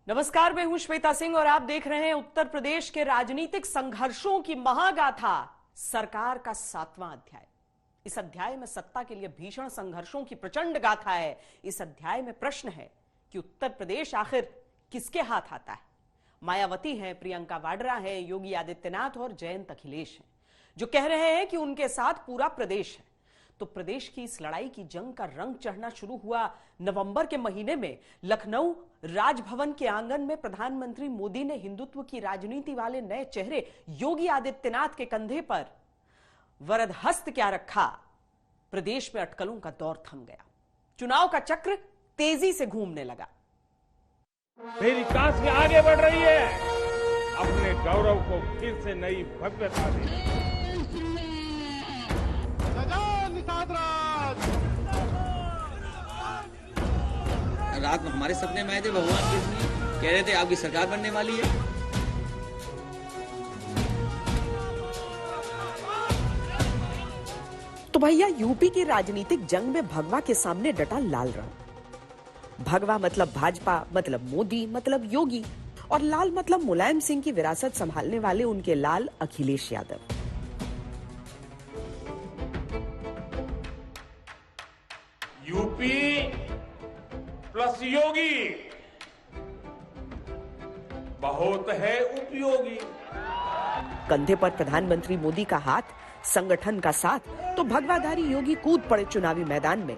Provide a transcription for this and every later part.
नमस्कार, मैं हूं श्वेता सिंह और आप देख रहे हैं उत्तर प्रदेश के राजनीतिक संघर्षों की महागाथा सरकार का 7वां अध्याय। इस अध्याय में सत्ता के लिए भीषण संघर्षों की प्रचंड गाथा है। इस अध्याय में प्रश्न है कि उत्तर प्रदेश आखिर किसके हाथ आता है। मायावती हैं, प्रियंका वाड्रा हैं, योगी आदित्यनाथ और जयंत अखिलेश हैं, जो कह रहे हैं कि उनके साथ पूरा प्रदेश है। तो प्रदेश की इस लड़ाई की जंग का रंग चढ़ना शुरू हुआ नवंबर के महीने में। लखनऊ राजभवन के आंगन में प्रधानमंत्री मोदी ने हिंदुत्व की राजनीति वाले नए चेहरे योगी आदित्यनाथ के कंधे पर वरदहस्त क्या रखा। प्रदेश में अटकलों का दौर थम गया। चुनाव का चक्र तेजी से घूमने लगा। विकास में आगे बढ़ रही है, अपने गौरव को फिर से नई भव्यता दे। रात में हमारे सपने में आए थे भगवान कृष्ण, कह रहे थे आपकी सरकार बनने वाली है। तो भैया, यूपी की राजनीतिक जंग में भगवा के सामने डटा लाल रंग। भगवा मतलब भाजपा, मतलब मोदी, मतलब योगी, और लाल मतलब मुलायम सिंह की विरासत संभालने वाले उनके लाल अखिलेश यादव। यूपी प्लस योगी बहुत है उपयोगी। कंधे पर प्रधानमंत्री मोदी का हाथ, संगठन का साथ, तो भगवाधारी योगी कूद पड़े चुनावी मैदान में।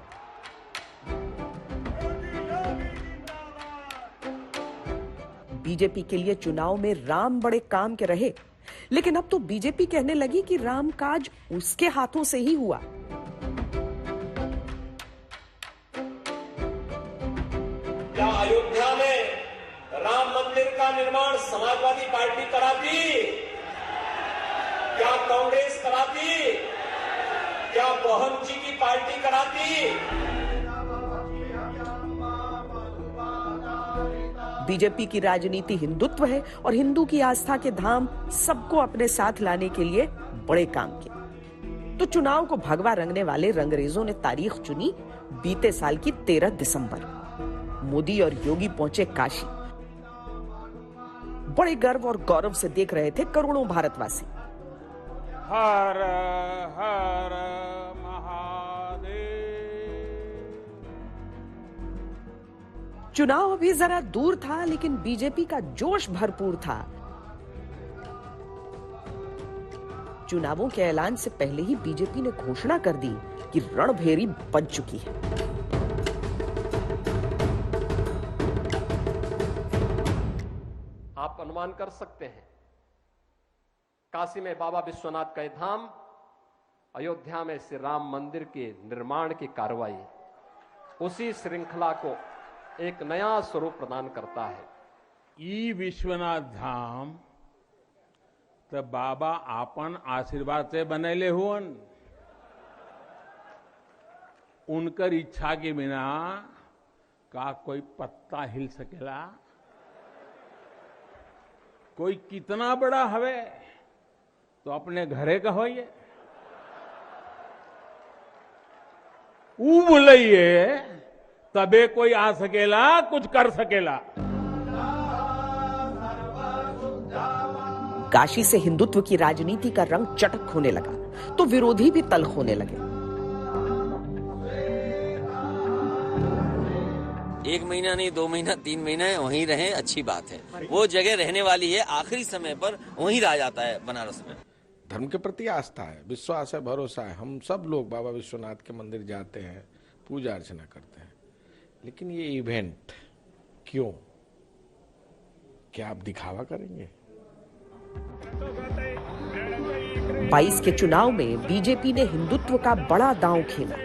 बीजेपी के लिए चुनाव में राम बड़े काम के रहे, लेकिन अब तो बीजेपी कहने लगी कि राम काज उसके हाथों से ही हुआ। क्या अयोध्या में राम मंदिर का निर्माण समाजवादी पार्टी कराती? क्या कांग्रेस कराती? क्या मोहन जी की पार्टी कराती? बीजेपी की राजनीति हिंदुत्व है और हिंदू की आस्था के धाम सबको अपने साथ लाने के लिए बड़े काम किए। तो चुनाव को भगवा रंगने वाले रंगरेजों ने तारीख चुनी बीते साल की 13 दिसंबर। मोदी और योगी पहुंचे काशी। बड़े गर्व और गौरव से देख रहे थे करोड़ों भारतवासी। हर हर महादेव। चुनाव अभी जरा दूर था, लेकिन बीजेपी का जोश भरपूर था। चुनावों के ऐलान से पहले ही बीजेपी ने घोषणा कर दी कि रणभेरी बन चुकी है। आप अनुमान कर सकते हैं, काशी में बाबा विश्वनाथ का धाम, अयोध्या में श्री राम मंदिर के निर्माण की कार्रवाई उसी श्रृंखला को एक नया स्वरूप प्रदान करता है। ई विश्वनाथ धाम तो बाबा आपन आशीर्वाद से बनेले हुअन। उनकर इच्छा के बिना का कोई पत्ता हिल सकेला? कोई कितना बड़ा हवे तो अपने घरे का होइए, ऊ बोलिए तबे कोई आ सकेला, कुछ कर सकेला। काशी से हिंदुत्व की राजनीति का रंग चटक होने लगा तो विरोधी भी तल्ख होने लगे। 1 महीना नहीं, 2 महीना, 3 महीना वहीं रहे, अच्छी बात है। वो जगह रहने वाली है, आखिरी समय पर वहीं रह जाता है बनारस में। धर्म के प्रति आस्था है, विश्वास है, भरोसा है। हम सब लोग बाबा विश्वनाथ के मंदिर जाते हैं, पूजा अर्चना करते हैं। लेकिन ये इवेंट क्यों? क्या आप दिखावा करेंगे? 22 के चुनाव में बीजेपी ने हिंदुत्व का बड़ा दांव खेला।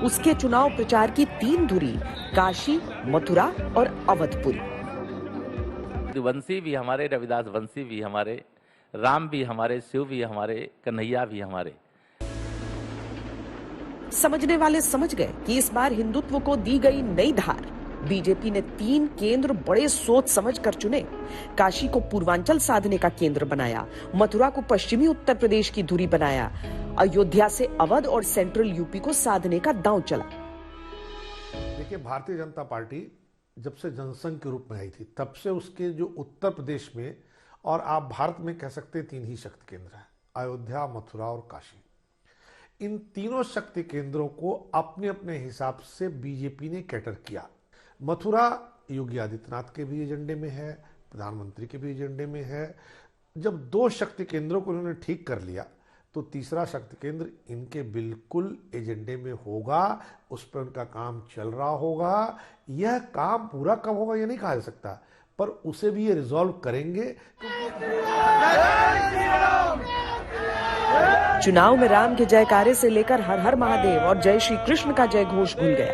उसके चुनाव प्रचार की 3 धुरी काशी, मथुरा और अवधपुरी। वंशी भी हमारे, रविदास वंशी भी हमारे, राम भी हमारे, शिव भी हमारे, कन्हैया भी हमारे। समझने वाले समझ गए कि इस बार हिंदुत्व को दी गई नई धार। बीजेपी ने 3 केंद्र बड़े सोच समझ कर चुने। काशी को पूर्वांचल साधने का केंद्र बनाया, मथुरा को पश्चिमी उत्तर प्रदेश की धुरी बनाया, अयोध्या से अवध और सेंट्रल यूपी को साधने का दांव चला। देखिए, भारतीय जनता पार्टी जब से जनसंघ के रूप में आई थी, तब से उसके जो उत्तर प्रदेश में, और आप भारत में कह सकते हैं 3 ही शक्ति केंद्र हैं, अयोध्या, मथुरा और काशी। इन तीनों शक्ति केंद्रों को अपने अपने हिसाब से बीजेपी ने कैटर किया। मथुरा योगी आदित्यनाथ के भी एजेंडे में है, प्रधानमंत्री के भी एजेंडे में है। जब 2 शक्ति केंद्रों को उन्होंने ठीक कर लिया तो तीसरा शक्ति केंद्र इनके बिल्कुल एजेंडे में होगा, उस पर उनका काम चल रहा होगा। यह काम पूरा कब होगा ये नहीं कहा जा सकता, पर उसे भी ये रिजॉल्व करेंगे। चुनाव में राम के जयकारे से लेकर हर हर महादेव और जय श्री कृष्ण का जय घोष घुल गया।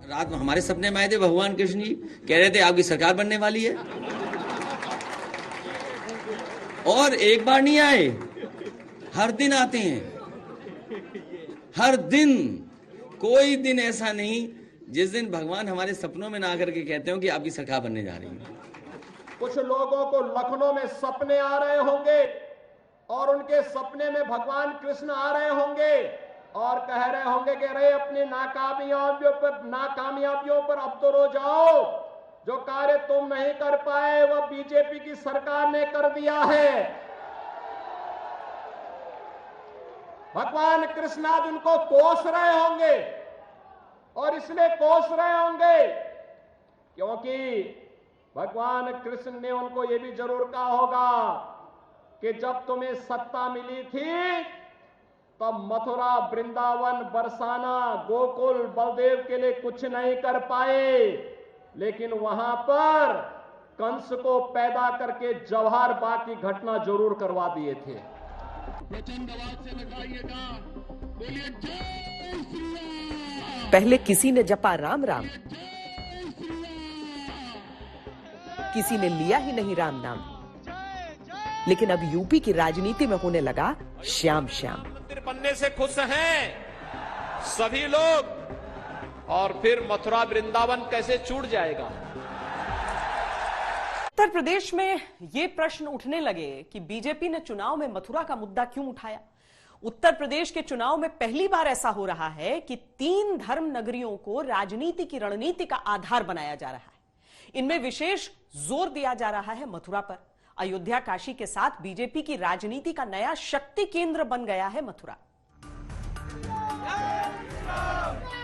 रात में हमारे सपने में आए थे भगवान कृष्ण जी, कह रहे थे आपकी सरकार बनने वाली है, और एक बार नहीं आए, हर दिन आते हैं। हर दिन, कोई दिन ऐसा नहीं जिस दिन भगवान हमारे सपनों में ना आकर के कहते हो कि आपकी सरकार बनने जा रही है। कुछ लोगों को लखनऊ में सपने आ रहे होंगे और उनके सपने में भगवान कृष्ण आ रहे होंगे और कह रहे होंगे कि अरे अपनी नाकामयाबियों पर अब तो रो जाओ, जो कार्य तुम नहीं कर पाए वह बीजेपी की सरकार ने कर दिया है। भगवान कृष्ण आज उनको कोस रहे होंगे, और इसलिए कोस रहे होंगे क्योंकि भगवान कृष्ण ने उनको यह भी जरूर कहा होगा कि जब तुम्हें सत्ता मिली थी तब मथुरा, वृंदावन, बरसाना, गोकुल, बलदेव के लिए कुछ नहीं कर पाए, लेकिन वहां पर कंस को पैदा करके जवाहर बाग की घटना जरूर करवा दिए थे। पहले किसी ने जपा राम राम, किसी ने लिया ही नहीं राम नाम, लेकिन अब यूपी की राजनीति में होने लगा श्याम श्याम। मंदिर बनने से खुश हैं सभी लोग, और फिर मथुरा वृंदावन कैसे छूट जाएगा। उत्तर प्रदेश में ये प्रश्न उठने लगे कि बीजेपी ने चुनाव में मथुरा का मुद्दा क्यों उठाया। उत्तर प्रदेश के चुनाव में पहली बार ऐसा हो रहा है कि 3 धर्म नगरियों को राजनीति की रणनीति का आधार बनाया जा रहा है। इनमें विशेष जोर दिया जा रहा है मथुरा पर। अयोध्या, काशी के साथ बीजेपी की राजनीति का नया शक्ति केंद्र बन गया है मथुरा।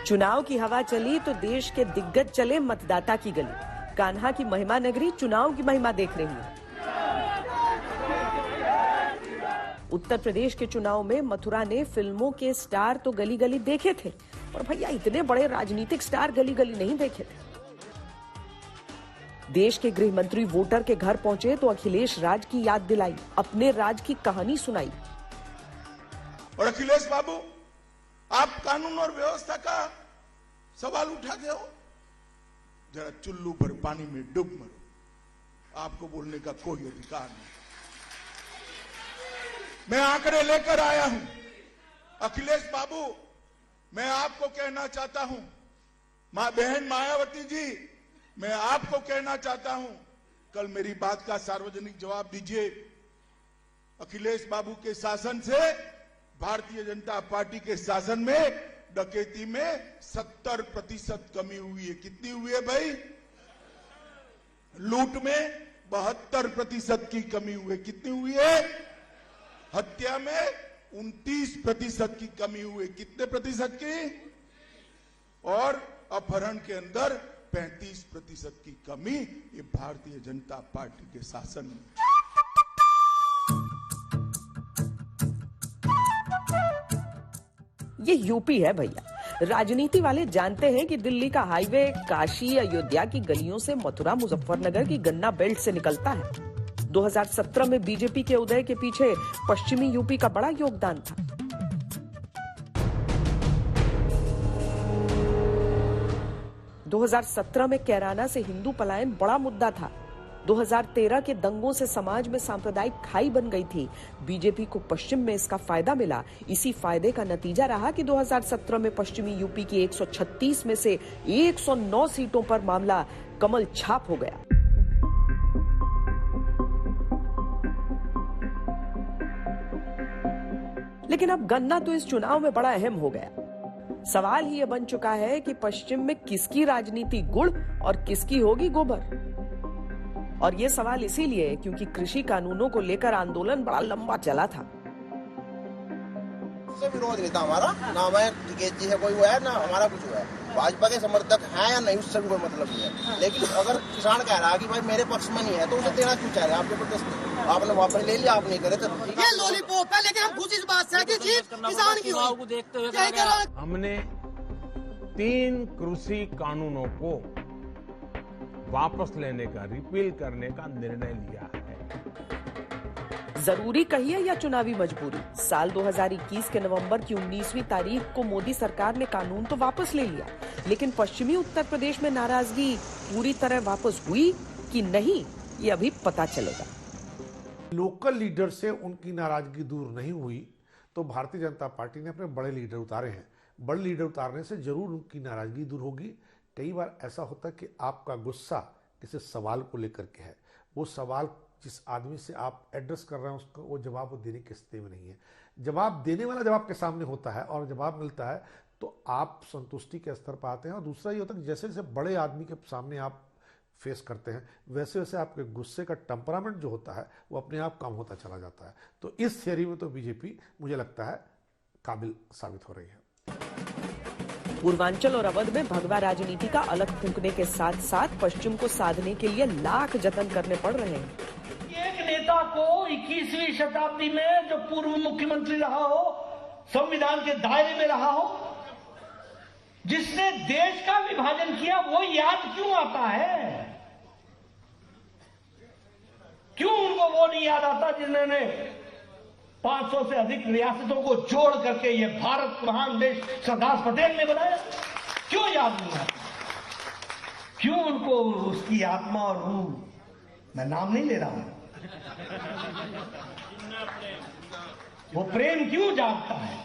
चुनाव की हवा चली तो देश के दिग्गज चले मतदाता की गली। कान्हा की महिमा नगरी चुनाव की महिमा देख रही है। उत्तर प्रदेश के चुनाव में मथुरा ने फिल्मों के स्टार तो गली गली देखे थे, और भैया इतने बड़े राजनीतिक स्टार गली गली नहीं देखे थे। देश के गृह मंत्री वोटर के घर पहुंचे तो अखिलेश राज की याद दिलाई, अपने राज की कहानी सुनाई। और अखिलेश बाबू, आप कानून और व्यवस्था का सवाल उठाते हो, जरा चुल्लू पर पानी में डूब मरो, आपको बोलने का कोई अधिकार नहीं। मैं आंकड़े लेकर आया हूं। अखिलेश बाबू, मैं आपको कहना चाहता हूं, बहन मायावती जी, मैं आपको कहना चाहता हूं, कल मेरी बात का सार्वजनिक जवाब दीजिए। अखिलेश बाबू के शासन से, भारतीय जनता पार्टी के शासन में डकैती में 70% कमी हुई है। कितनी हुई है भाई? लूट में 72% की कमी हुई है। कितनी हुई है? हत्या में 29% की कमी हुई। कितने प्रतिशत की? और अपहरण के अंदर 35% की कमी, ये भारतीय जनता पार्टी के शासन में। ये यूपी है भैया। राजनीति वाले जानते हैं कि दिल्ली का हाईवे काशी, अयोध्या की गलियों से मथुरा, मुजफ्फरनगर की गन्ना बेल्ट से निकलता है। 2017 में बीजेपी के उदय के पीछे पश्चिमी यूपी का बड़ा योगदान था। दो 2017 में कैराना से हिंदू पलायन बड़ा मुद्दा था। 2013 के दंगों से समाज में सांप्रदायिक खाई बन गई थी। बीजेपी को पश्चिम में इसका फायदा मिला। इसी फायदे का नतीजा रहा कि 2017 में पश्चिमी यूपी की 136 में से 109 सीटों पर मामला कमल छाप हो गया। लेकिन अब गन्ना तो इस चुनाव में बड़ा अहम हो गया। सवाल ही यह बन चुका है कि पश्चिम में किसकी राजनीति गुड़ और किसकी होगी गोबर। और यह सवाल इसीलिए क्योंकि कृषि कानूनों को लेकर आंदोलन बड़ा लंबा चला था। उससे विरोध नहीं था हमारा, ना मैं टिकैत जी है कोई हुआ है, ना हमारा कुछ हुआ है। भाजपा के समर्थक हैं या नहीं उससे भी कोई मतलब नहीं है। लेकिन अगर किसान कह रहा है कि भाई मेरे पक्ष में नहीं है तो उसे देना क्यों चाह रहे हैं? आपके प्रोटेस्ट आपने वापस ले लिया, आप नहीं करे तो ये लॉलीपॉप है। लेकिन हम खुश इस बात से कि जीत किसान की हुई। हमने 3 कृषि कानूनों को वापस लेने का, रिपील करने का निर्णय लिया है। जरूरी कहिए या चुनावी मजबूरी, साल 2021 के नवंबर की 19वीं तारीख को मोदी सरकार ने कानून तो वापस ले लिया, लेकिन पश्चिमी उत्तर प्रदेश में नाराजगी पूरी तरह वापस हुई कि नहीं, ये अभी पता चलेगा। लोकल लीडर से उनकी नाराजगी दूर नहीं हुई तो भारतीय जनता पार्टी ने अपने बड़े लीडर उतारे हैं। बड़े लीडर उतारने से जरूर उनकी नाराजगी दूर होगी। कई बार ऐसा होता है कि आपका गुस्सा किसी सवाल को लेकर के है, वो सवाल जिस आदमी से आप एड्रेस कर रहे हैं उसको वो जवाब देने की स्थिति में नहीं है। जवाब देने वाला जब आपके सामने होता है और जवाब मिलता है तो आप संतुष्टि के स्तर पर आते हैं। और दूसरा ये होता है कि जैसे जैसे बड़े आदमी के सामने आप फेस करते हैं वैसे वैसे आपके गुस्से का टेम्परामेंट जो होता है वो अपने आप कम होता चला जाता है। तो इस थियरी में तो बीजेपी मुझे लगता है काबिल साबित हो रही है। पूर्वांचल और अवध में भगवा राजनीति का अलग फूंकने के साथ साथ पश्चिम को साधने के लिए लाख जतन करने पड़ रहे हैं। एक नेता को 21वीं शताब्दी में जो पूर्व मुख्यमंत्री रहा हो, संविधान के दायरे में रहा हो, जिसने देश का विभाजन किया, वो याद क्यों आता है? क्यों उनको वो नहीं याद आता जिन्होंने 500 से अधिक रियासतों को जोड़ करके ये भारत महान देश सरदार पटेल ने बनाया? क्यों याद नहीं आता? क्यों उनको उसकी आत्मा और रूह, मैं नाम नहीं ले रहा हूं, वो प्रेम क्यों जागता है?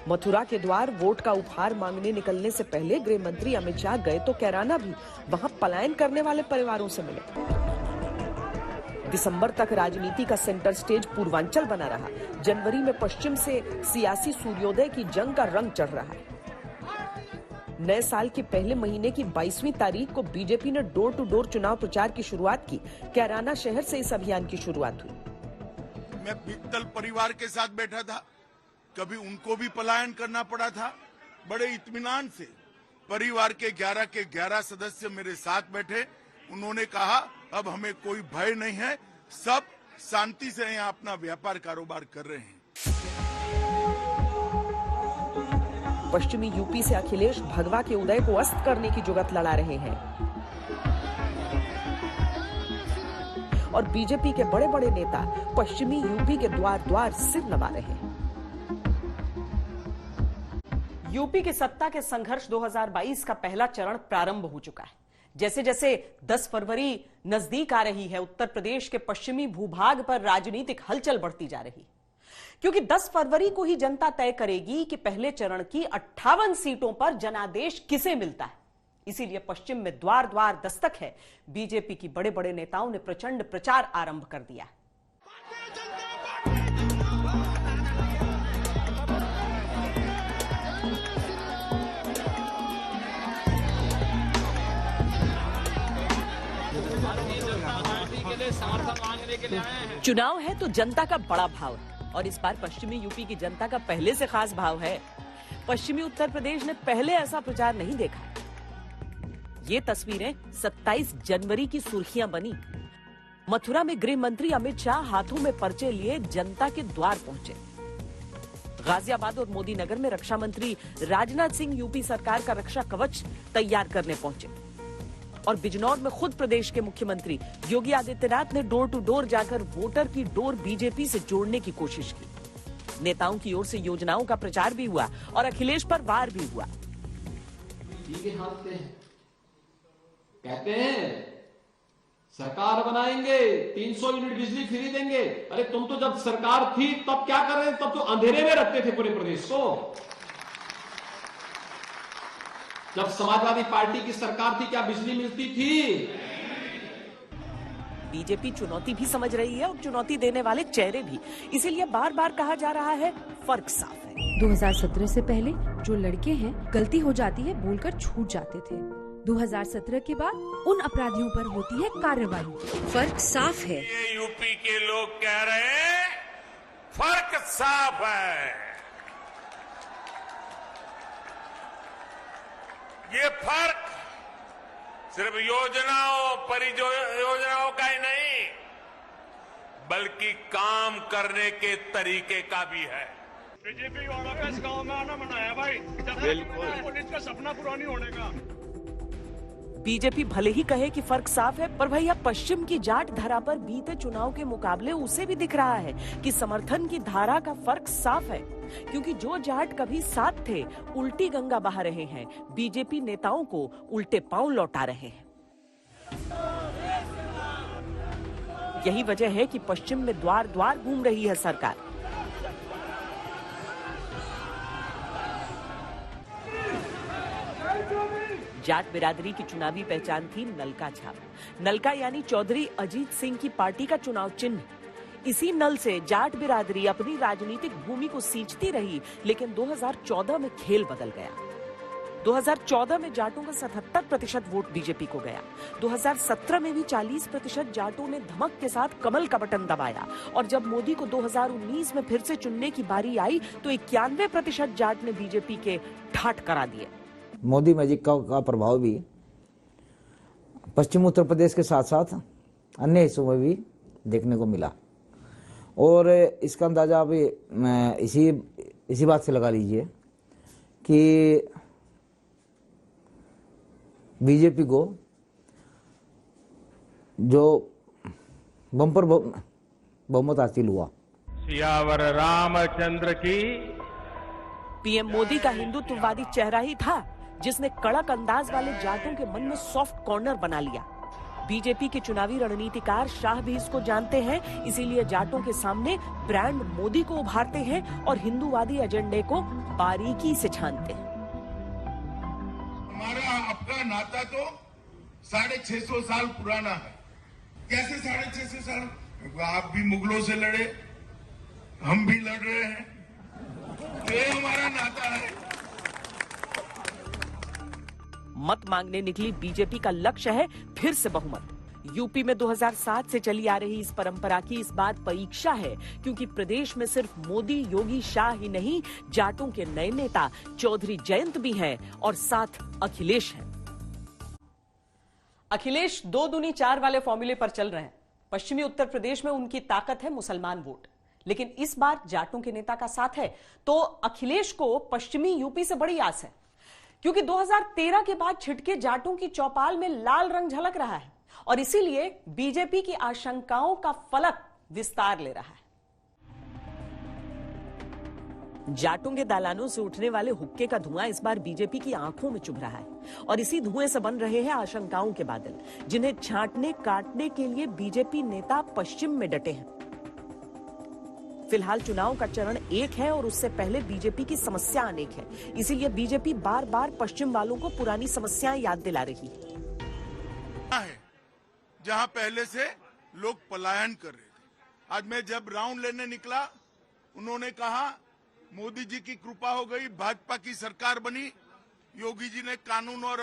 मथुरा के द्वार वोट का उपहार मांगने निकलने से पहले गृह मंत्री अमित शाह गए तो कैराना भी वहां पलायन करने वाले परिवारों से मिले। दिसंबर तक राजनीति का सेंटर स्टेज पूर्वांचल बना रहा। जनवरी में पश्चिम से सियासी सूर्योदय की जंग का रंग चढ़ रहा है। नए साल के पहले महीने की 22वीं तारीख को बीजेपी ने डोर टू डोर चुनाव प्रचार की शुरुआत की। कैराना शहर से इस अभियान की शुरुआत हुई। मैं मित्तल परिवार के साथ बैठा था, कभी उनको भी पलायन करना पड़ा था। बड़े इत्मीनान से परिवार के 11 सदस्य मेरे साथ बैठे। उन्होंने कहा अब हमें कोई भय नहीं है, सब शांति से यहाँ अपना व्यापार कारोबार कर रहे हैं। पश्चिमी यूपी से अखिलेश भगवा के उदय को अस्त करने की जुगत लड़ा रहे हैं और बीजेपी के बड़े बड़े नेता पश्चिमी यूपी के द्वार द्वार सिर नवा रहे हैं। यूपी की सत्ता के संघर्ष 2022 का पहला चरण प्रारंभ हो चुका है। जैसे जैसे 10 फरवरी नजदीक आ रही है, उत्तर प्रदेश के पश्चिमी भूभाग पर राजनीतिक हलचल बढ़ती जा रही, क्योंकि 10 फरवरी को ही जनता तय करेगी कि पहले चरण की 58 सीटों पर जनादेश किसे मिलता है। इसीलिए पश्चिम में द्वार द्वार दस्तक है। बीजेपी की बड़े बड़े नेताओं ने प्रचंड प्रचार आरंभ कर दिया। चुनाव है तो जनता का बड़ा भाव है और इस बार पश्चिमी यूपी की जनता का पहले से खास भाव है। पश्चिमी उत्तर प्रदेश ने पहले ऐसा प्रचार नहीं देखा। ये तस्वीरें 27 जनवरी की सुर्खियां बनी। मथुरा में गृह मंत्री अमित शाह हाथों में पर्चे लिए जनता के द्वार पहुंचे। गाजियाबाद और मोदी नगर में रक्षा मंत्री राजनाथ सिंह यूपी सरकार का रक्षा कवच तैयार करने पहुंचे और बिजनौर में खुद प्रदेश के मुख्यमंत्री योगी आदित्यनाथ ने डोर टू डोर जाकर वोटर की डोर बीजेपी से जोड़ने की कोशिश की। नेताओं की ओर से योजनाओं का प्रचार भी हुआ और अखिलेश पर वार भी हुआ। कहते हैं सरकार बनाएंगे, 300 यूनिट बिजली फ्री देंगे। अरे तुम तो जब सरकार थी तब क्या कर रहे थे? तब तो अंधेरे में रखते थे पूरे प्रदेश को। जब समाजवादी पार्टी की सरकार थी क्या बिजली मिलती थी? बीजेपी चुनौती भी समझ रही है और चुनौती देने वाले चेहरे भी। इसीलिए बार बार कहा जा रहा है फर्क साफ है। 2017 से पहले जो लड़के हैं गलती हो जाती है बोलकर छूट जाते थे। 2017 के बाद उन अपराधियों पर होती है कार्रवाई। फर्क साफ है। ये यूपी के लोग कह रहे हैं फर्क साफ है। ये फर्क सिर्फ योजनाओं परियोजनाओं का ही नहीं बल्कि काम करने के तरीके का भी है। बीजेपी वालों का इस गांव में आना मना है भाई। बिल्कुल पुलिस का सपना पूरा नहीं होने का। बीजेपी भले ही कहे कि फर्क साफ है, पर भैया पश्चिम की जाट धारा पर बीते चुनाव के मुकाबले उसे भी दिख रहा है कि समर्थन की धारा का फर्क साफ है, क्योंकि जो जाट कभी साथ थे उल्टी गंगा बहा रहे हैं, बीजेपी नेताओं को उल्टे पांव लौटा रहे हैं। यही वजह है कि पश्चिम में द्वार द्वार घूम रही है सरकार। जाट बिरादरी की चुनावी पहचान थी नलका छाप। नलका यानी चौधरी अजीत सिंह की पार्टी का चुनाव चिन्ह। इसी नल से जाट बिरादरी अपनी राजनीतिक भूमि को सींचती रही, लेकिन 2014 में खेल बदल गया। 2014 में जाटों का 77% वोट बीजेपी को गया। 2017 में भी 40% जाटों ने धमक के साथ कमल का बटन दबाया, और जब मोदी को 2019 में फिर से चुनने की बारी आई तो 91% जाट ने बीजेपी के ठाठ करा दिए। मोदी मैजिक का प्रभाव भी पश्चिम उत्तर प्रदेश के साथ साथ अन्य हिस्सों में भी देखने को मिला, और इसका अंदाजा आप इसी बात से लगा लीजिए कि बीजेपी को जो बम्पर बहुमत हासिल हुआ। सियावर रामचंद्र की। पीएम मोदी का हिंदुत्ववादी चेहरा ही था जिसने कड़क अंदाज वाले जाटों के मन में सॉफ्ट कॉर्नर बना लिया। बीजेपी के चुनावी रणनीतिकार शाह भी इसको जानते हैं, इसीलिए जाटों के सामने ब्रांड मोदी को उभारते हैं और हिंदूवादी एजेंडे को बारीकी से छानते हैं। हमारा आपका नाता तो 650 साल पुराना है। कैसे 650 साल? आप भी मुगलों से लड़े, हम भी लड़ रहे हैं, ये हमारा नाता है। मत मांगने निकली बीजेपी का लक्ष्य है फिर से बहुमत। यूपी में 2007 से चली आ रही इस परंपरा की इस बात परीक्षा है, क्योंकि प्रदेश में सिर्फ मोदी योगी शाह ही नहीं, जाटों के नए नेता चौधरी जयंत भी हैं और साथ अखिलेश हैं। अखिलेश 2 दूनी 4 वाले फॉर्मूले पर चल रहे हैं। पश्चिमी उत्तर प्रदेश में उनकी ताकत है मुसलमान वोट, लेकिन इस बार जाटों के नेता का साथ है, तो अखिलेश को पश्चिमी यूपी से बड़ी आस है, क्योंकि 2013 के बाद छिटके जाटों की चौपाल में लाल रंग झलक रहा है, और इसीलिए बीजेपी की आशंकाओं का फलक विस्तार ले रहा है। जाटों के दालानों से उठने वाले हुक्के का धुआं इस बार बीजेपी की आंखों में चुभ रहा है, और इसी धुएं से बन रहे हैं आशंकाओं के बादल, जिन्हें छांटने काटने के लिए बीजेपी नेता पश्चिम में डटे हैं। फिलहाल चुनाव का चरण 1 है और उससे पहले बीजेपी की समस्या अनेक है, इसीलिए बीजेपी बार बार पश्चिम वालों को पुरानी समस्याएं याद दिला रही है। जहां पहले से लोग पलायन कर रहे थे, आज मैं जब राउंड लेने निकला, उन्होंने कहा मोदी जी की कृपा हो गई, भाजपा की सरकार बनी, योगी जी ने कानून और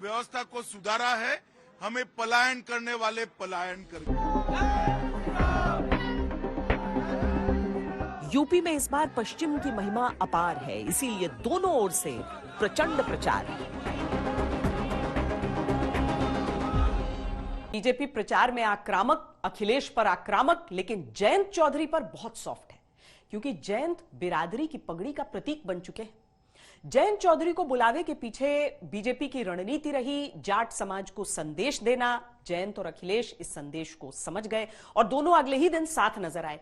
व्यवस्था को सुधारा है, हमें पलायन करने वाले पलायन कर गए। यूपी में इस बार पश्चिम की महिमा अपार है, इसीलिए दोनों ओर से प्रचंड प्रचार है। बीजेपी प्रचार में आक्रामक, अखिलेश पर आक्रामक, लेकिन जयंत चौधरी पर बहुत सॉफ्ट है, क्योंकि जयंत बिरादरी की पगड़ी का प्रतीक बन चुके हैं। जयंत चौधरी को बुलावे के पीछे बीजेपी की रणनीति रही जाट समाज को संदेश देना। जयंत और अखिलेश इस संदेश को समझ गए और दोनों अगले ही दिन साथ नजर आए।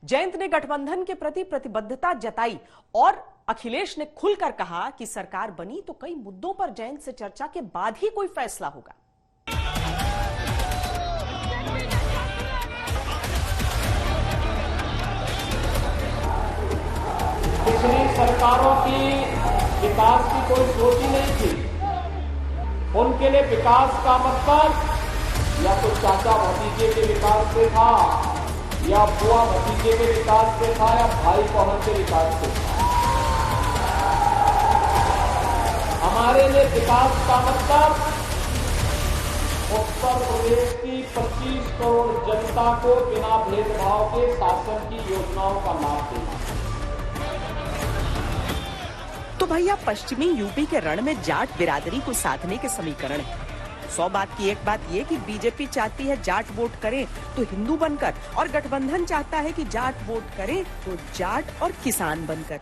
जयंत ने गठबंधन के प्रति प्रतिबद्धता जताई और अखिलेश ने खुलकर कहा कि सरकार बनी तो कई मुद्दों पर जयंत से चर्चा के बाद ही कोई फैसला होगा। पिछली सरकारों की विकास की कोई सोच ही नहीं थी। उनके लिए विकास का मतलब या तो चाचा भतीजे के विकास से था, या बुआ भतीजे के विकास से था, या भाई बहन के विकास से था। हमारे लिए विकास का मतलब उत्तर प्रदेश की 25 करोड़ जनता को बिना भेदभाव के शासन की योजनाओं का लाभ देना। तो भैया पश्चिमी यूपी के रण में जाट बिरादरी को साधने के समीकरण है। 100 बात की एक बात ये कि बीजेपी चाहती है जाट वोट करें तो हिंदू बनकर, और गठबंधन चाहता है कि जाट वोट करें तो जाट और किसान बनकर।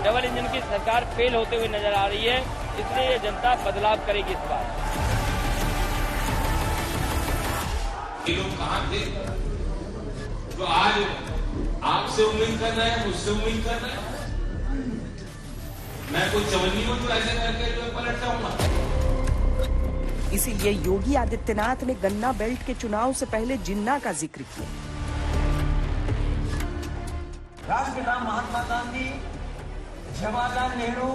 डबल इंजन की सरकार फेल होते हुए नजर आ रही है, इसलिए ये जनता बदलाव करेगी इस बार। ये लोग कहां थे जो आज आपसे उम्मीद कर रहे हैं, मुझसे उम्मीद कर रहे हैं? मैं कोई चवन्नी हूं तो ऐसे करके जो पलट जाऊंगा। इसीलिए योगी आदित्यनाथ ने गन्ना बेल्ट के चुनाव से पहले जिन्ना का जिक्र किया। राष्ट्रपिता महात्मा गांधी, जवाहरलाल नेहरू,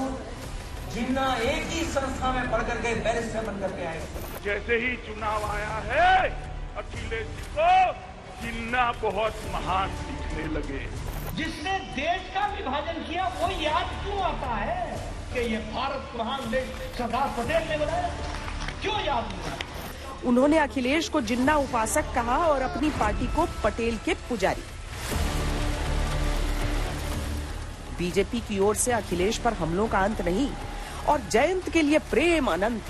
जिन्ना एक ही संस्था में पढ़ करके बैरिस्टर बन करके आए। जैसे ही चुनाव आया है अखिलेश जी को जिन्ना बहुत महान दिखने लगे। जिसने देश का विभाजन किया वो याद क्यों आता है कि ये भारत महान देश सरदार पटेल ने बनाया? क्यों याद नहीं आता? उन्होंने अखिलेश को जिन्ना उपासक कहा और अपनी पार्टी को पटेल के पुजारी। बीजेपी की ओर से अखिलेश पर हमलों का अंत नहीं, और जयंत के लिए प्रेम अनंत।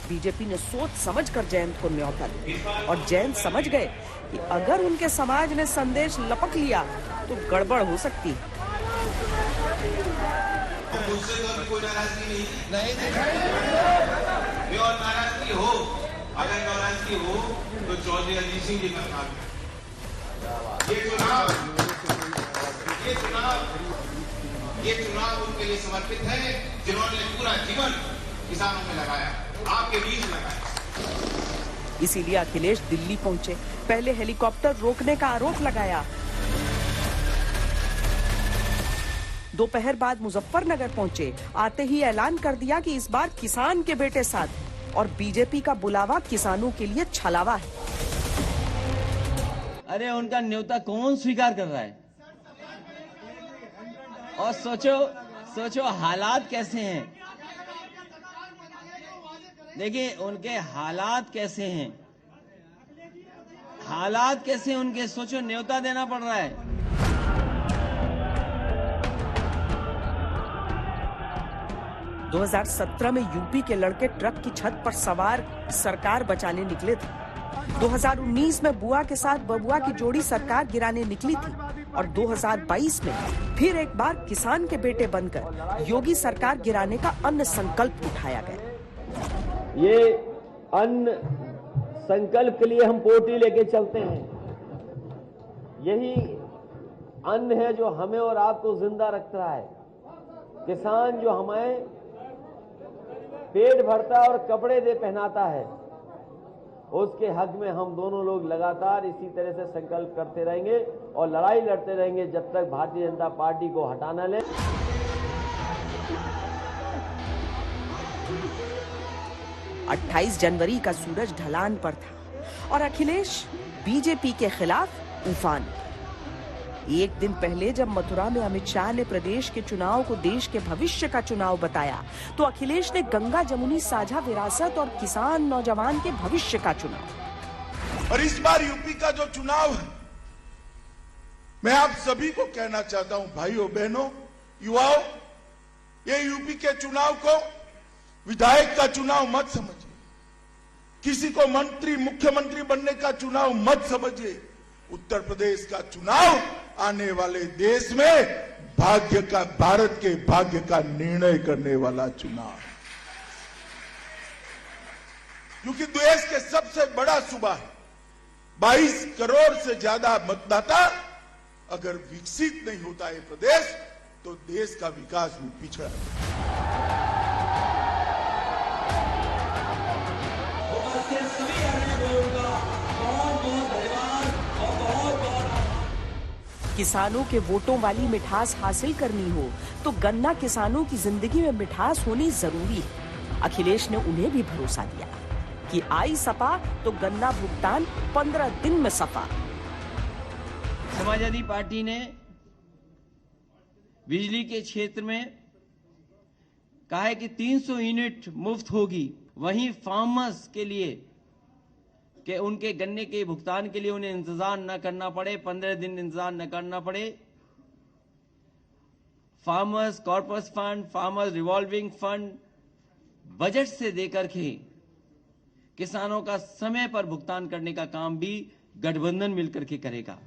बीजेपी ने सोच समझकर जयंत को न्योता दिया, और जयंत समझ गए कि अगर उनके समाज ने संदेश लपक लिया तो गड़बड़ हो सकती है। मुझसे तो कोई नाराजगी नहीं ये और नाराजगी हो, अगर नाराजगी हो तो चौधरी अजीत सिंह जी का काम। ये चुनाव उनके लिए समर्पित है जिन्होंने पूरा जीवन किसानों में लगाया, आपके बीच लगाया। इसीलिए अखिलेश दिल्ली पहुंचे, पहले हेलीकॉप्टर रोकने का आरोप लगाया। दोपहर बाद मुजफ्फरनगर पहुंचे, आते ही ऐलान कर दिया कि इस बार किसान के बेटे साथ, और बीजेपी का बुलावा किसानों के लिए छलावा है। अरे उनका न्योता कौन स्वीकार कर रहा है? और सोचो हालात कैसे हैं। देखिए उनके हालात कैसे हैं, हालात कैसे उनके, सोचो न्योता देना पड़ रहा है। – 2017 में यूपी के लड़के ट्रक की छत पर सवार सरकार बचाने निकले थे। 2019 में बुआ के साथ बबुआ की जोड़ी सरकार गिराने निकली थी, और 2022 में फिर एक बार किसान के बेटे बनकर योगी सरकार गिराने का अन्न संकल्प उठाया गया। ये अन्न संकल्प के लिए हम पोटी लेके चलते हैं। यही अन्न है जो हमें और आपको जिंदा रख रहा है। किसान जो हमें पेट भरता है और कपड़े दे पहनाता है, उसके हक में हम दोनों लोग लगातार इसी तरह से संकल्प करते रहेंगे और लड़ाई लड़ते रहेंगे जब तक भारतीय जनता पार्टी को हटाना ले। 28 जनवरी का सूरज ढलान पर था और अखिलेश बीजेपी के खिलाफ उफान। एक दिन पहले जब मथुरा में अमित शाह ने प्रदेश के चुनाव को देश के भविष्य का चुनाव बताया, तो अखिलेश ने गंगा जमुनी साझा विरासत और किसान नौजवान के भविष्य का चुनाव। और इस बार यूपी का जो चुनाव है, मैं आप सभी को कहना चाहता हूं, भाइयों बहनों युवाओं, ये यूपी के चुनाव को विधायक का चुनाव मत समझिए, किसी को मंत्री मुख्यमंत्री बनने का चुनाव मत समझिए। उत्तर प्रदेश का चुनाव आने वाले देश में भाग्य का, भारत के भाग्य का निर्णय करने वाला चुनाव, क्योंकि देश के सबसे बड़ा सूबा है। 22 करोड़ से ज्यादा मतदाता, अगर विकसित नहीं होता है प्रदेश तो देश का विकास भी पिछड़ा है। किसानों के वोटों वाली मिठास हासिल करनी हो तो गन्ना किसानों की जिंदगी में मिठास होनी जरूरी है। अखिलेश ने उन्हें भी भरोसा दिया कि आई सपा तो गन्ना भुगतान 15 दिन में सफा। समाजवादी पार्टी ने बिजली के क्षेत्र में कहा है कि 300 यूनिट मुफ्त होगी। वहीं फार्मर्स के लिए कि उनके गन्ने के भुगतान के लिए उन्हें इंतजार न करना पड़े, 15 दिन इंतजार न करना पड़े। Farmers corpus fund, farmers revolving fund budget से देकर के किसानों का समय पर भुगतान करने का काम भी गठबंधन मिलकर के करेगा।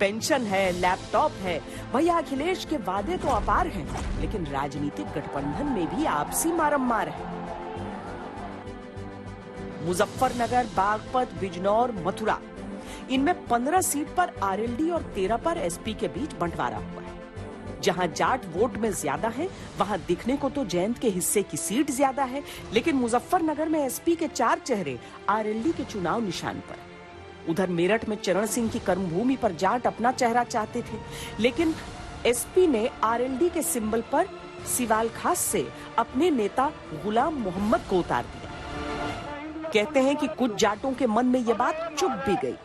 पेंशन है, लैपटॉप है, भैया अखिलेश के वादे तो अपार हैं, लेकिन राजनीतिक गठबंधन में भी आपसी मारम्मार है। मुजफ्फरनगर, बागपत, बिजनौर, मथुरा, इनमें 15 सीट पर आरएलडी और 13 पर एसपी के बीच बंटवारा हुआ है। जहां जाट वोट में ज्यादा है, वहां दिखने को तो जयंत के हिस्से की सीट ज्यादा है, लेकिन मुजफ्फरनगर में एसपी के 4 चेहरे आरएलडी के चुनाव निशान पर। उधर मेरठ में चरण सिंह की कर्मभूमि पर जाट अपना चेहरा चाहते थे, लेकिन एसपी ने आरएलडी के सिंबल पर सिवाल खास से अपने नेता गुलाम मोहम्मद को उतार दिया। कहते हैं कि कुछ जाटों के मन में ये बात चुभ भी गई।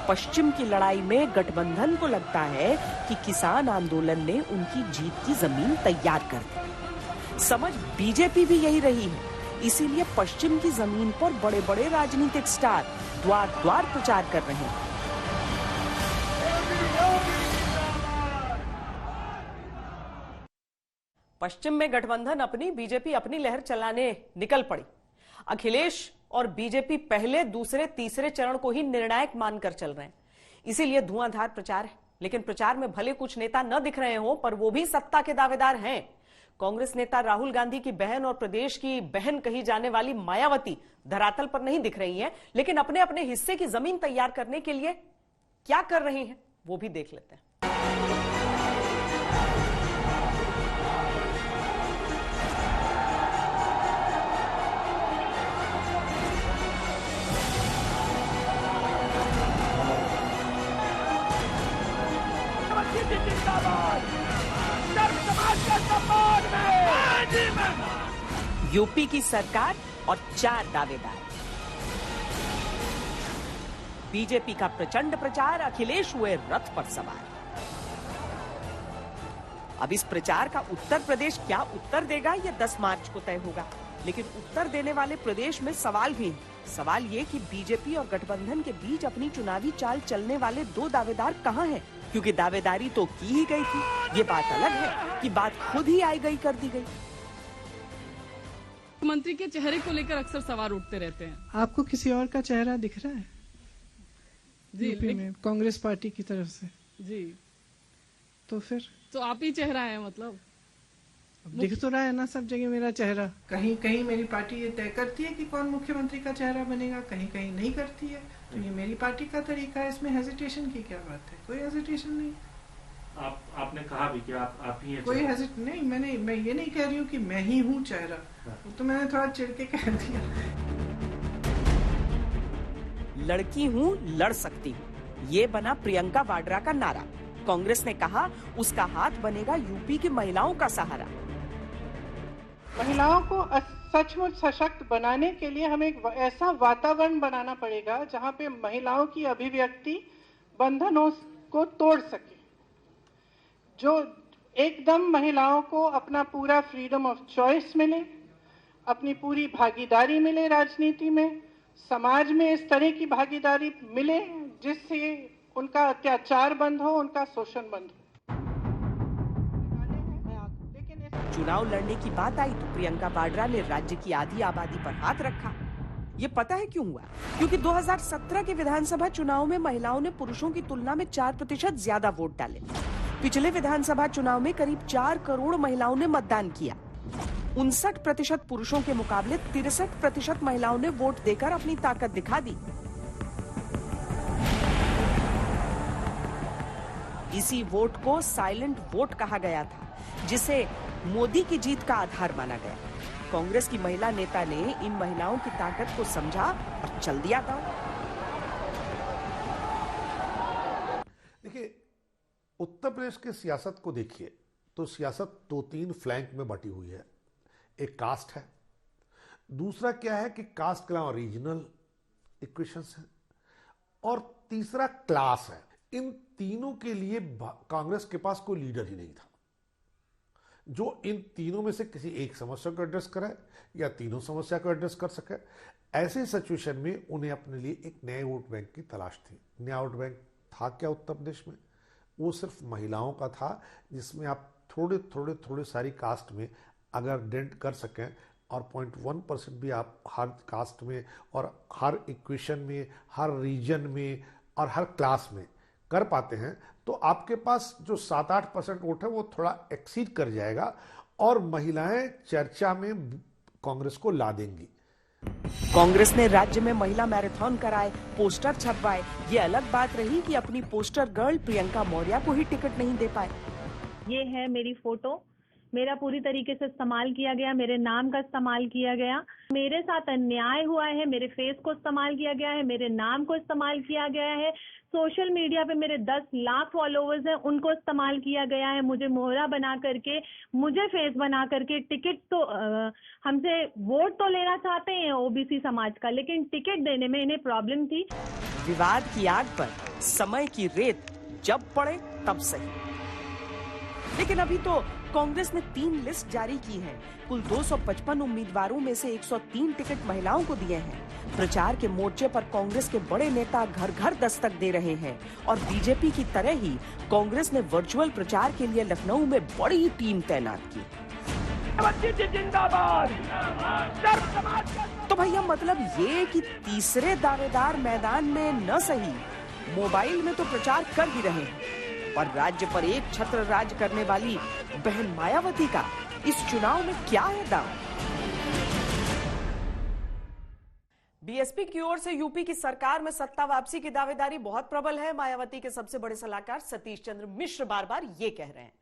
पश्चिम की लड़ाई में गठबंधन को लगता है कि किसान आंदोलन ने उनकी जीत की जमीन तैयार कर दी। समझ बीजेपी भी यही रही है, इसीलिए पश्चिम की जमीन पर बड़े बड़े राजनीतिक स्टार द्वार द्वार प्रचार कर रहे हैं। पश्चिम में गठबंधन अपनी, बीजेपी अपनी लहर चलाने निकल पड़ी। अखिलेश और बीजेपी पहले, दूसरे, तीसरे चरण को ही निर्णायक मानकर चल रहे हैं, इसीलिए धुआंधार प्रचार है। लेकिन प्रचार में भले कुछ नेता न दिख रहे हो, पर वो भी सत्ता के दावेदार हैं। कांग्रेस नेता राहुल गांधी की बहन और प्रदेश की बहन कही जाने वाली मायावती धरातल पर नहीं दिख रही हैं, लेकिन अपने अपने हिस्से की जमीन तैयार करने के लिए क्या कर रही हैं, वो भी देख लेते हैं। यूपी की सरकार और 4 दावेदार। बीजेपी का प्रचंड प्रचार, अखिलेश हुए रथ पर सवार। अब इस प्रचार का उत्तर प्रदेश क्या उत्तर देगा, ये 10 मार्च को तय होगा। लेकिन उत्तर देने वाले प्रदेश में सवाल भी है। सवाल ये कि बीजेपी और गठबंधन के बीच अपनी चुनावी चाल चलने वाले 2 दावेदार कहां हैं? क्योंकि दावेदारी तो की ही गई थी, ये बात अलग है कि बात खुद ही आई गई कर दी गई। मुख्यमंत्री के चेहरे को लेकर अक्सर सवाल उठते रहते हैं। आपको किसी और का चेहरा दिख रहा है जी यूपी में कांग्रेस पार्टी की तरफ से? जी, तो फिर तो आप ही चेहरा है, मतलब दिख तो रहा है ना सब जगह मेरा चेहरा। कहीं कहीं मेरी पार्टी ये तय करती है कि कौन मुख्यमंत्री का चेहरा बनेगा, कहीं कहीं नहीं करती है। तो ये मेरी पार्टी का तरीका है, इसमें हेजिटेशन की क्या बात है? कोई हेजिटेशन नहीं। आपने कहा भी कि आप ही हैं। कोई हेजिट नहीं, मैं ये नहीं कह रही हूँ कि मैं ही हूँ चेहरा, वो तो मैंने थोड़ा चिढ़ के कह दिया। लड़की हूँ, लड़ सकती हूँ, ये बना प्रियंका वाड्रा का नारा। कांग्रेस ने कहा उसका हाथ बनेगा यूपी की महिलाओं का सहारा। महिलाओं को सचमुच सशक्त बनाने के लिए हमें एक ऐसा वातावरण बनाना पड़ेगा जहाँ पे महिलाओं की अभिव्यक्ति बंधनों को तोड़ सके, जो एकदम महिलाओं को अपना पूरा फ्रीडम ऑफ चॉइस मिले, अपनी पूरी भागीदारी मिले राजनीति में, समाज में इस तरह की भागीदारी मिले जिससे उनका अत्याचार बंद हो, उनका शोषण बंद हो। चुनाव लड़ने की बात आई तो प्रियंका वाड्रा ने राज्य की आधी आबादी पर हाथ रखा। ये पता है क्यों हुआ? क्योंकि 2017 के विधानसभा चुनाव में महिलाओं ने पुरुषों की तुलना में 4% ज्यादा वोट डाले। पिछले विधानसभा चुनाव में करीब 4 करोड़ महिलाओं ने मतदान किया। 59% पुरुषों के मुकाबले 63% महिलाओं ने वोट देकर अपनी ताकत दिखा दी। इसी वोट को साइलेंट वोट कहा गया था, जिसे मोदी की जीत का आधार माना गया। कांग्रेस की महिला नेता ने इन महिलाओं की ताकत को समझा और चल दिया था। देखिए, उत्तर प्रदेश के सियासत को देखिए तो सियासत 2-3 फ्लैंक में बटी हुई है। एक कास्ट है, दूसरा क्या है कि कास्ट के अलावा रीजनल इक्वेशंस हैं, और तीसरा क्लास है। इन तीनों के लिए कांग्रेस के पास कोई लीडर ही नहीं था जो इन तीनों में से किसी एक समस्या को एड्रेस करे या तीनों समस्या को एड्रेस कर सके। ऐसे सिचुएशन में उन्हें अपने लिए एक नए वोट बैंक की तलाश थी। नया वोट बैंक था क्या उत्तर प्रदेश में? वो सिर्फ महिलाओं का था, जिसमें आप थोड़े सारी कास्ट में अगर डेंट कर सकें और 0.1% भी आप हर कास्ट में और हर इक्वेशन में, हर रीजन में और हर क्लास में कर पाते हैं तो आपके पास जो 7-8% वोट है वो थोड़ा एक्सीड कर जाएगा और महिलाएं चर्चा में कांग्रेस को ला देंगी। कांग्रेस ने राज्य में महिला मैराथन कराए, पोस्टर छपवाए। ये अलग बात रही कि अपनी पोस्टर गर्ल प्रियंका मौर्य को ही टिकट नहीं दे पाए। ये है मेरी फोटो, मेरा पूरी तरीके से इस्तेमाल किया गया, मेरे नाम का इस्तेमाल किया गया, मेरे साथ अन्याय हुआ है, मेरे फेस को इस्तेमाल किया गया है, मेरे नाम को इस्तेमाल किया गया है, सोशल मीडिया पे मेरे 10 लाख फॉलोवर्स हैं उनको इस्तेमाल किया गया है, मुझे मोहरा बना करके, मुझे फेस बना करके टिकट तो हमसे वोट तो लेना चाहते हैं ओबीसी समाज का, लेकिन टिकट देने में इन्हें प्रॉब्लम थी। विवाद की आग पर समय की रेत जब पड़े तब सही। लेकिन अभी तो कांग्रेस ने 3 लिस्ट जारी की है। कुल 255 उम्मीदवारों में से 103 टिकट महिलाओं को दिए हैं। प्रचार के मोर्चे पर कांग्रेस के बड़े नेता घर घर दस्तक दे रहे हैं और बीजेपी की तरह ही कांग्रेस ने वर्चुअल प्रचार के लिए लखनऊ में बड़ी टीम तैनात की। तो भैया मतलब ये कि तीसरे दावेदार मैदान में न सही, मोबाइल में तो प्रचार कर ही रहे हैं, पर राज्य पर एक छत्र राज करने वाली बहन मायावती का इस चुनाव में क्या है दांव? बीएसपी की ओर से यूपी की सरकार में सत्ता वापसी की दावेदारी बहुत प्रबल है। मायावती के सबसे बड़े सलाहकार सतीश चंद्र मिश्र बार बार ये कह रहे हैं।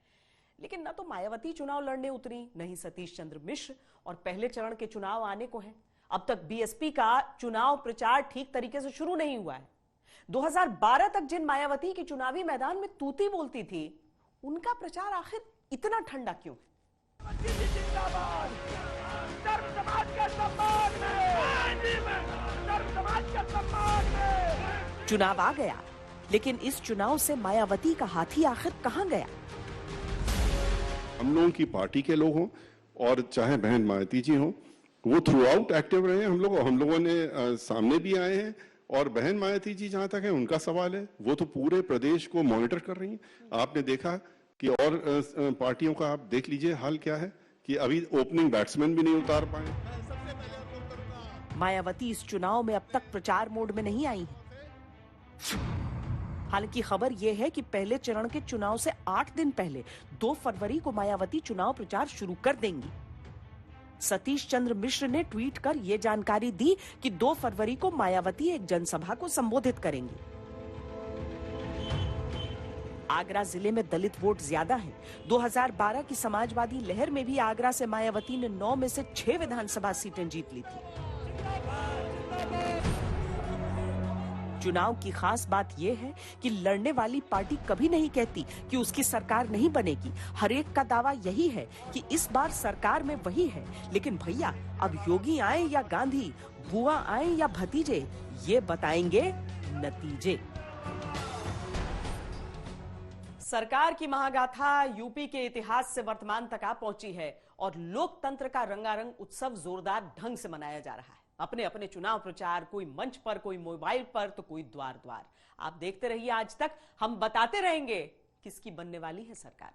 लेकिन न तो मायावती चुनाव लड़ने उतरी, न ही सतीश चंद्र मिश्र, और पहले चरण के चुनाव आने को हैं। अब तक बीएसपी का चुनाव प्रचार ठीक तरीके से शुरू नहीं हुआ है। 2012 तक जिन मायावती की चुनावी मैदान में तूती बोलती थी, उनका प्रचार आखिर इतना ठंडा क्यों है? चुनाव आ गया, लेकिन इस चुनाव से मायावती का हाथी आखिर कहां गया? हम लोगों की पार्टी के लोग हों और चाहे बहन मायावती जी हों, वो थ्रू आउट एक्टिव रहे हैं। हम लोगों ने सामने भी आए हैं, और बहन मायावती जी जहां तक है उनका सवाल है, वो तो पूरे प्रदेश को मॉनिटर कर रही हैं। आपने देखा कि और पार्टियों का आप देख लीजिए हाल क्या है कि अभी ओपनिंग बैट्समैन भी नहीं उतार पाए। मायावती इस चुनाव में अब तक प्रचार मोड में नहीं आई है। हालांकि खबर यह है कि पहले चरण के चुनाव से 8 दिन पहले 2 फरवरी को मायावती चुनाव प्रचार शुरू कर देंगी। सतीश चंद्र मिश्र ने ट्वीट कर यह जानकारी दी कि 2 फरवरी को मायावती एक जनसभा को संबोधित करेंगी। आगरा जिले में दलित वोट ज्यादा है। 2012 की समाजवादी लहर में भी आगरा से मायावती ने 9 में से 6 विधानसभा सीटें जीत ली थी। चुनाव की खास बात यह है कि लड़ने वाली पार्टी कभी नहीं कहती कि उसकी सरकार नहीं बनेगी। हर एक का दावा यही है कि इस बार सरकार में वही है। लेकिन भैया अब योगी आए या गांधी, बुआ आए या भतीजे, ये बताएंगे नतीजे। सरकार की महागाथा यूपी के इतिहास से वर्तमान तक आ पहुंची है और लोकतंत्र का रंगारंग उत्सव जोरदार ढंग से मनाया जा रहा है। अपने अपने चुनाव प्रचार, कोई मंच पर, कोई मोबाइल पर, तो कोई द्वार द्वार। आप देखते रहिए आज तक, हम बताते रहेंगे किसकी बनने वाली है सरकार।